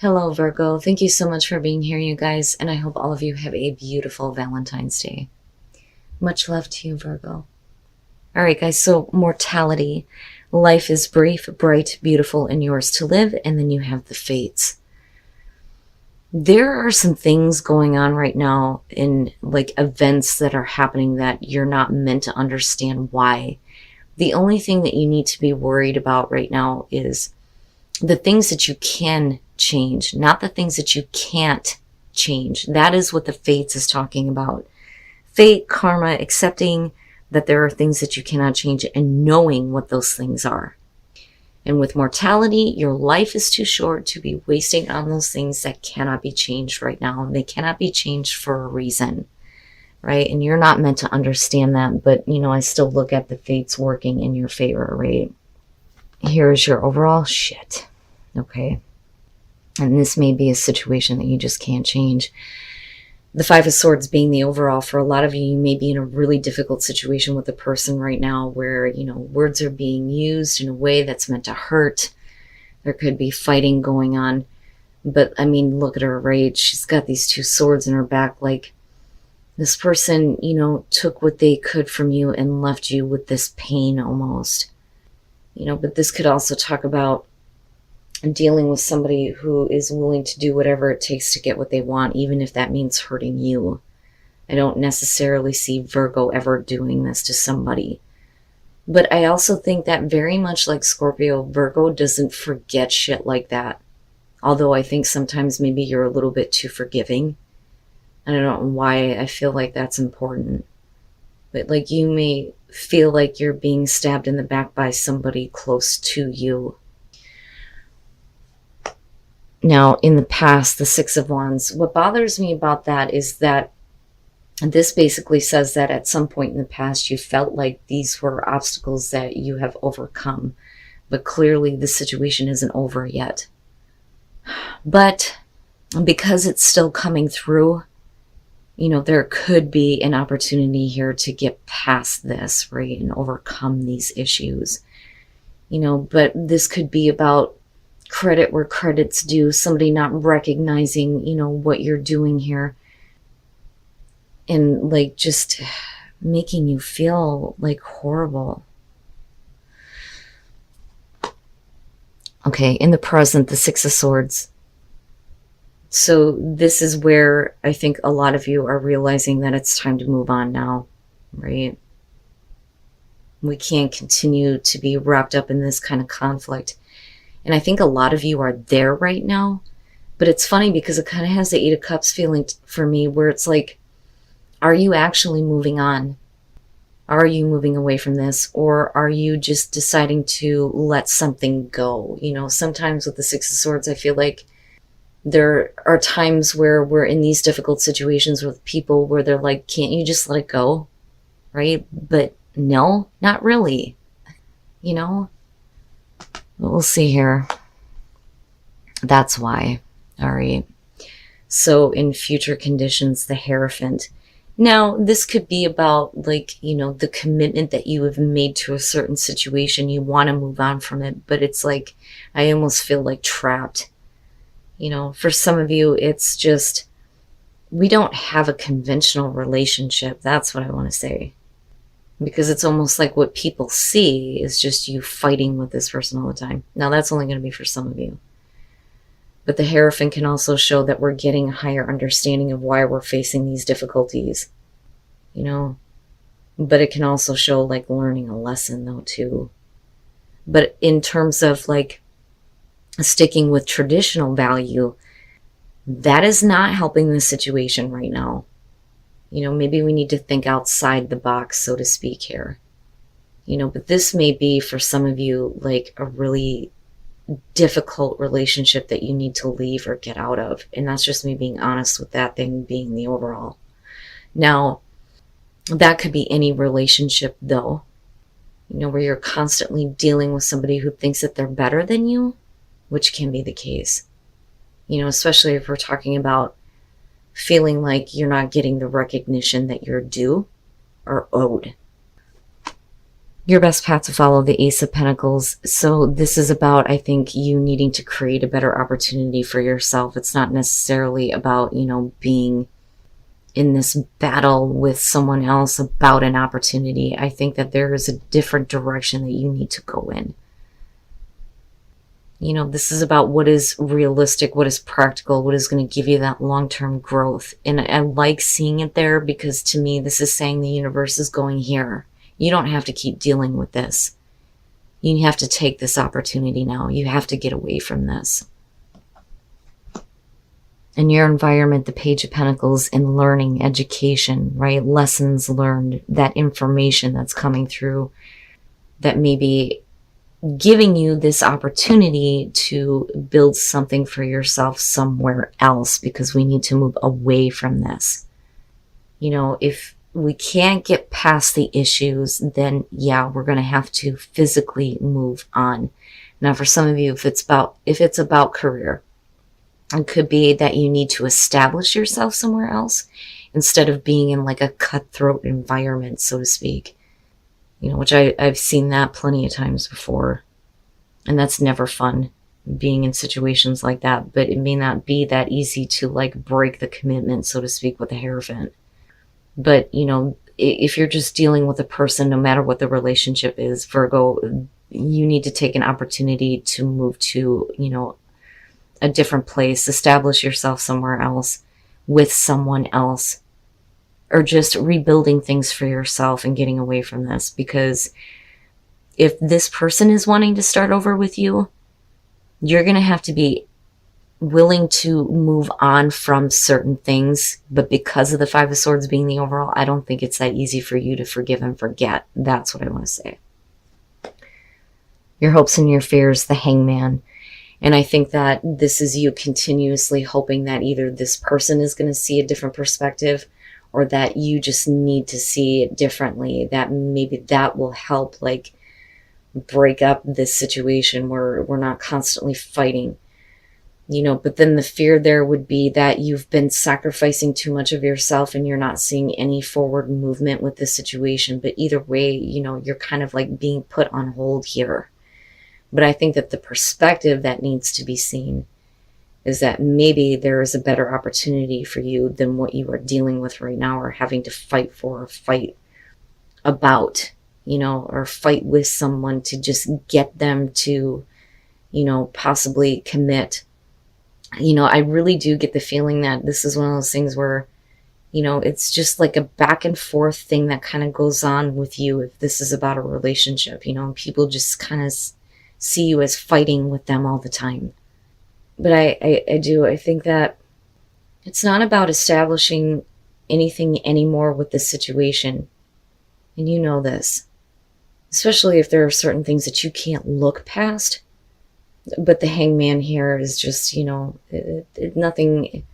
Hello, Virgo. Thank you so much for being here, you guys, and I hope all of you have a beautiful Valentine's Day. Much love to you, Virgo. All right, guys, so mortality. Life is brief, bright, beautiful, and yours to live, and then you have the fates. There are some things going on right now in like events that are happening that you're not meant to understand why. The only thing that you need to be worried about right now is the things that you can change, not the things that you can't change. That is what the fates is talking about. Fate, karma, accepting that there are things that you cannot change and knowing what those things are. And with mortality, your life is too short to be wasting on those things that cannot be changed right now. They cannot be changed for a reason, right? And you're not meant to understand that, but you know, I still look at the fates working in your favor, right? Here's your overall shit, okay? And this may be a situation that you just can't change. The Five of Swords being the overall, for a lot of you, you may be in a really difficult situation with a person right now where, you know, words are being used in a way that's meant to hurt. There could be fighting going on. But, I mean, look at her, right? She's got these two swords in her back. Like, this person, you know, took what they could from you and left you with this pain almost. You know, but this could also talk about dealing with somebody who is willing to do whatever it takes to get what they want, even if that means hurting you. I don't necessarily see Virgo ever doing this to somebody. But I also think that very much like Scorpio, Virgo doesn't forget shit like that. Although I think sometimes maybe you're a little bit too forgiving. I don't know why I feel like that's important. But like you may feel like you're being stabbed in the back by somebody close to you. Now, in the past, the Six of Wands, what bothers me about that is that this basically says that at some point in the past, you felt like these were obstacles that you have overcome. But clearly, the situation isn't over yet. But because it's still coming through, you know, there could be an opportunity here to get past this, right, and overcome these issues. You know, but this could be about credit where credit's due, somebody not recognizing, you know, what you're doing here and like just making you feel like horrible. Okay, in the present, the Six of Swords. So this is where I think a lot of you are realizing that it's time to move on now, right? We can't continue to be wrapped up in this kind of conflict. And I think a lot of you are there right now. But it's funny because it kind of has the Eight of Cups feeling for me where it's like, are you actually moving on? Are you moving away from this? Or are you just deciding to let something go? You know, sometimes with the Six of Swords, I feel like there are times where we're in these difficult situations with people where they're like, can't you just let it go? Right? But no, not really. You know? We'll see here. That's why. All right. So in future conditions, the Hierophant. Now, this could be about like, you know, the commitment that you have made to a certain situation. You want to move on from it, but it's like, I almost feel like trapped. You know, for some of you, it's just, we don't have a conventional relationship. That's what I want to say. Because it's almost like what people see is just you fighting with this person all the time. Now, that's only going to be for some of you. But the Hierophant can also show that we're getting a higher understanding of why we're facing these difficulties. You know? But it can also show, like, learning a lesson, though, too. But in terms of, like, sticking with traditional value, that is not helping the situation right now. You know, maybe we need to think outside the box, so to speak, here. You know, but this may be for some of you like a really difficult relationship that you need to leave or get out of. And that's just me being honest with that thing being the overall. Now, that could be any relationship though. You know, where you're constantly dealing with somebody who thinks that they're better than you, which can be the case. You know, especially if we're talking about feeling like you're not getting the recognition that you're due or owed. your best path to follow, the Ace of Pentacles. So this is about, I think, you needing to create a better opportunity for yourself. It's not necessarily about, you know, being in this battle with someone else about an opportunity. I think that there is a different direction that you need to go in. You know, this is about what is realistic, what is practical, what is going to give you that long-term growth. And I like seeing it there, because to me, this is saying the universe is going here. You don't have to keep dealing with this. You have to take this opportunity now. You have to get away from this. In your environment, the Page of Pentacles, in learning, education, right? Lessons learned, that information that's coming through that may be giving you this opportunity to build something for yourself somewhere else, because we need to move away from this. You know, if we can't get past the issues, then yeah, we're going to have to physically move on. Now, for some of you, if it's about career, it could be that you need to establish yourself somewhere else instead of being in like a cutthroat environment, so to speak. You know, which I've seen that plenty of times before. And that's never fun, being in situations like that. But it may not be that easy to like break the commitment, so to speak, with a Hierophant. But, you know, if you're just dealing with a person, no matter what the relationship is, Virgo, you need to take an opportunity to move to, you know, a different place, establish yourself somewhere else with someone else, or just rebuilding things for yourself and getting away from this. Because if this person is wanting to start over with you, you're going to have to be willing to move on from certain things. But because of the Five of Swords being the overall, I don't think it's that easy for you to forgive and forget. That's what I want to say. Your hopes and your fears, the Hangman. And I think that this is you continuously hoping that either this person is going to see a different perspective, or that you just need to see it differently, that maybe that will help like break up this situation where we're not constantly fighting, you know. But then the fear there would be that you've been sacrificing too much of yourself and you're not seeing any forward movement with this situation. But either way, you know, you're kind of like being put on hold here. But I think that the perspective that needs to be seen is that maybe there is a better opportunity for you than what you are dealing with right now, or having to fight for, or fight about, you know, or fight with someone to just get them to, you know, possibly commit. You know, I really do get the feeling that this is one of those things where, you know, it's just like a back and forth thing that kind of goes on with you if this is about a relationship, you know, and people just kind of see you as fighting with them all the time. But I think that it's not about establishing anything anymore with this situation. And you know this, especially if there are certain things that you can't look past. But the Hangman here is just, you know, nothing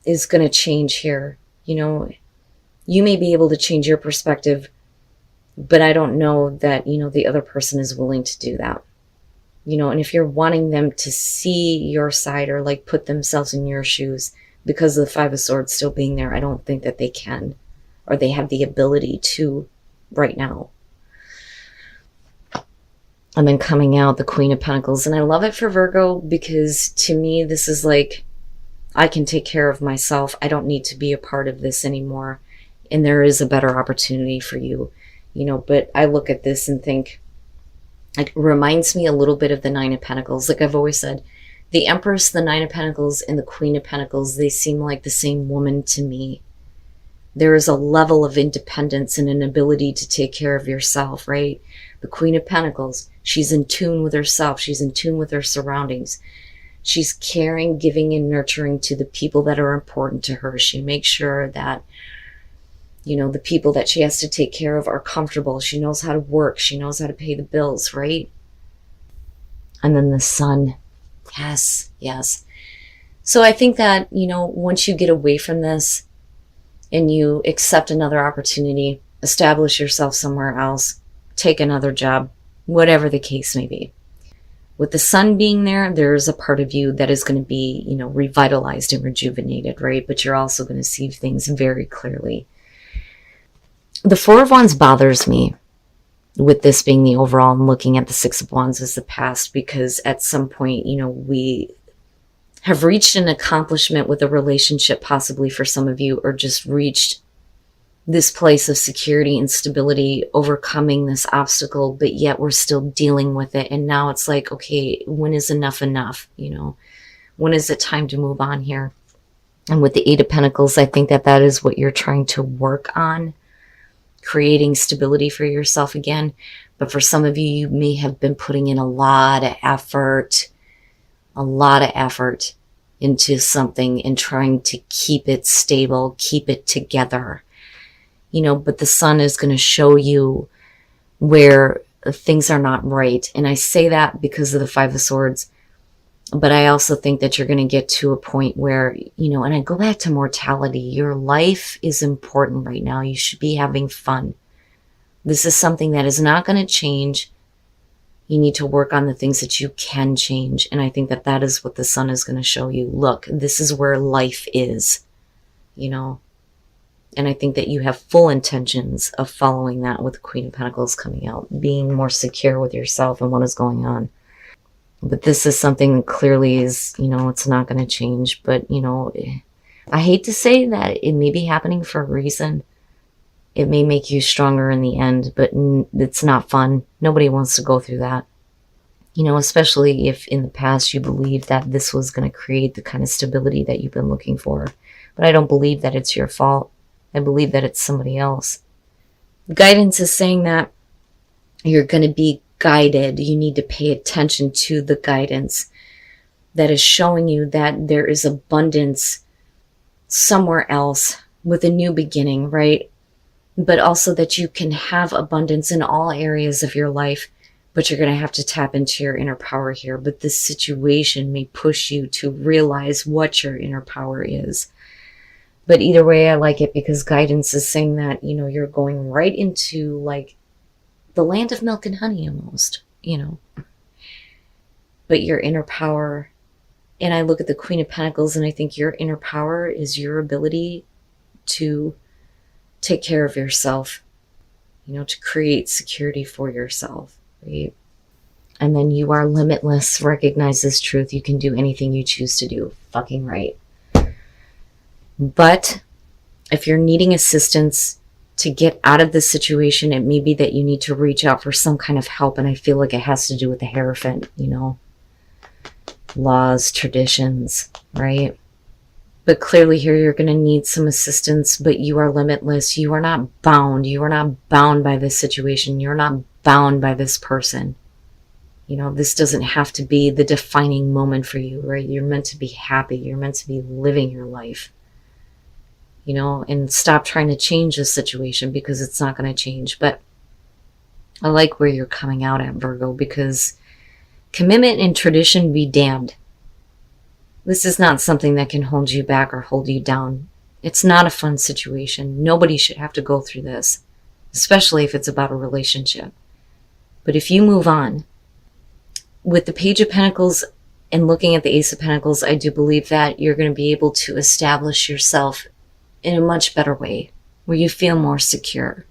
is going to change here. You know, you may be able to change your perspective, but I don't know that, you know, the other person is willing to do that. You know, and if you're wanting them to see your side, or like put themselves in your shoes, because of the Five of Swords still being there, I don't think that they can, or they have the ability to right now. And then coming out, the Queen of Pentacles. And I love it for Virgo, because to me, this is like, I can take care of myself. I don't need to be a part of this anymore. And there is a better opportunity for you, you know. But I look at this and think, it reminds me a little bit of the Nine of Pentacles. Like I've always said, the Empress, the Nine of Pentacles, and the Queen of Pentacles, they seem like the same woman to me. There is a level of independence and an ability to take care of yourself, right? The Queen of Pentacles, she's in tune with herself. She's in tune with her surroundings. She's caring, giving, and nurturing to the people that are important to her. She makes sure that, you know, the people that she has to take care of are comfortable. She knows how to work. She knows how to pay the bills, right? And then the Sun. Yes, yes. So I think that, you know, once you get away from this and you accept another opportunity, establish yourself somewhere else, take another job, whatever the case may be. With the Sun being there, there's a part of you that is going to be, you know, revitalized and rejuvenated, right? But you're also going to see things very clearly. The Four of Wands bothers me. with this being the overall and looking at the Six of Wands as the past, because at some point, you know, we have reached an accomplishment with a relationship, possibly for some of you, or just reached this place of security and stability, overcoming this obstacle, but yet we're still dealing with it. And now it's like, okay, when is enough enough? You know, when is it time to move on here? And with the Eight of Pentacles, I think that that is what you're trying to work on, creating stability for yourself again. But for some of you, you may have been putting in a lot of effort into something and trying to keep it stable, keep it together. You know, but the sun is going to show you where things are not right. And I say that because of the Five of Swords. But I also think that you're going to get to a point where, you know, and I go back to mortality. Your life is important right now. You should be having fun. This is something that is not going to change. You need to work on the things that you can change. And I think that that is what the sun is going to show you. Look, this is where life is, you know. And I think that you have full intentions of following that with the Queen of Pentacles coming out, being more secure with yourself and what is going on. But this is something that clearly is, you know, it's not going to change. But, you know, I hate to say that it may be happening for a reason. It may make you stronger in the end, but it's not fun. Nobody wants to go through that. You know, especially if in the past you believed that this was going to create the kind of stability that you've been looking for. But I don't believe that it's your fault. I believe that it's somebody else. Guidance is saying that you're going to be guided. You need to pay attention to the guidance that is showing you that there is abundance somewhere else with a new beginning, right? But also that you can have abundance in all areas of your life, but you're going to have to tap into your inner power here. But this situation may push you to realize what your inner power is. But either way, I like it because guidance is saying that, you know, you're going right into like the land of milk and honey almost, you know. But your inner power, and I look at the Queen of Pentacles and I think your inner power is your ability to take care of yourself, you know, to create security for yourself, right? And then you are limitless. Recognize this truth. You can do anything you choose to do. Fucking right. But if you're needing assistance to get out of this situation, it may be that you need to reach out for some kind of help. And I feel like it has to do with the Hierophant, you know, laws, traditions, right? But clearly here you're going to need some assistance, but you are limitless. You are not bound. You are not bound by this situation. You're not bound by this person. You know, this doesn't have to be the defining moment for you, right? You're meant to be happy. You're meant to be living your life. You know, and stop trying to change the situation because it's not going to change. But I like where you're coming out at, Virgo, because commitment and tradition be damned. This is not something that can hold you back or hold you down. It's not a fun situation. Nobody should have to go through this, especially if it's about a relationship. But if you move on, with the Page of Pentacles and looking at the Ace of Pentacles, I do believe that you're going to be able to establish yourself in a much better way, where you feel more secure.